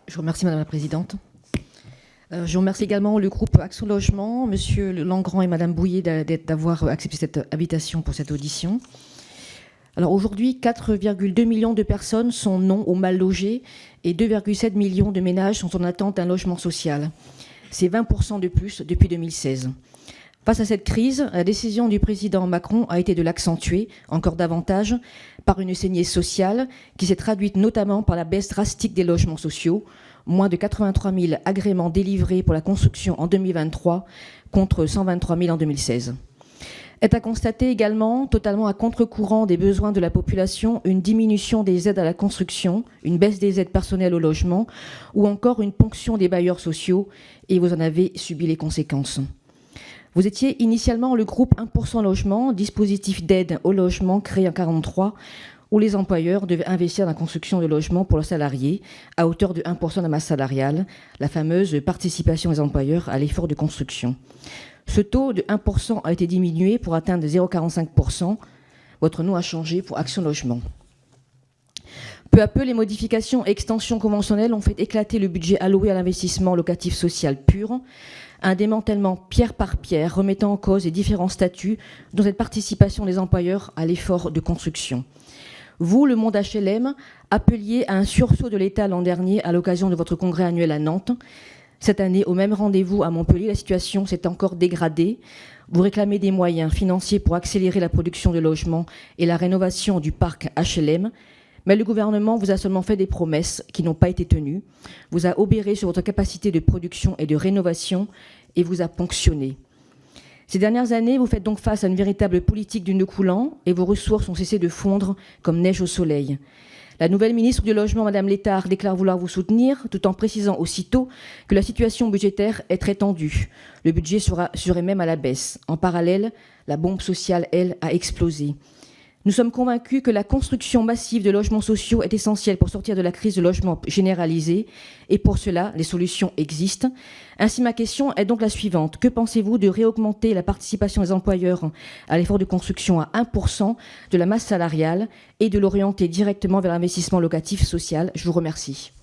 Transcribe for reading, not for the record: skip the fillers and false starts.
Je vous remercie, Madame la Présidente. Je remercie également le groupe Action Logement, Monsieur Langrand et Madame Bouillet d'avoir accepté cette invitation pour cette audition. Alors aujourd'hui, 4,2 millions de personnes sont non ou mal logées et 2,7 millions de ménages sont en attente d'un logement social. C'est 20% de plus depuis 2016. Face à cette crise, la décision du président Macron a été de l'accentuer encore davantage par une saignée sociale qui s'est traduite notamment par la baisse drastique des logements sociaux, moins de 83 000 agréments délivrés pour la construction en 2023 contre 123 000 en 2016. Est à constater également, totalement à contre-courant des besoins de la population, une diminution des aides à la construction, une baisse des aides personnelles au logement ou encore une ponction des bailleurs sociaux, et vous en avez subi les conséquences. Vous étiez initialement le groupe 1% Logement, dispositif d'aide au logement créé en 1943, où les employeurs devaient investir dans la construction de logements pour leurs salariés à hauteur de 1% de la masse salariale, la fameuse participation des employeurs à l'effort de construction. Ce taux de 1% a été diminué pour atteindre 0,45%. Votre nom a changé pour Action Logement. Peu à peu, les modifications et extensions conventionnelles ont fait éclater le budget alloué à l'investissement locatif social pur, un démantèlement pierre par pierre remettant en cause les différents statuts dont cette participation des employeurs à l'effort de construction. Vous, le monde HLM, appeliez à un sursaut de l'État l'an dernier à l'occasion de votre congrès annuel à Nantes. Cette année, au même rendez-vous à Montpellier, la situation s'est encore dégradée. Vous réclamez des moyens financiers pour accélérer la production de logements et la rénovation du parc HLM, mais le gouvernement vous a seulement fait des promesses qui n'ont pas été tenues, vous a obéré sur votre capacité de production et de rénovation et vous a ponctionné. Ces dernières années, vous faites donc face à une véritable politique du nœud coulant et vos ressources ont cessé de fondre comme neige au soleil. La nouvelle ministre du Logement, Madame Létard, déclare vouloir vous soutenir, tout en précisant aussitôt que la situation budgétaire est très tendue. Le budget serait même à la baisse. En parallèle, la bombe sociale, elle, a explosé. Nous sommes convaincus que la construction massive de logements sociaux est essentielle pour sortir de la crise de logement généralisée et pour cela, les solutions existent. Ainsi, ma question est donc la suivante. Que pensez-vous de réaugmenter la participation des employeurs à l'effort de construction à 1% de la masse salariale et de l'orienter directement vers l'investissement locatif social ? Je vous remercie.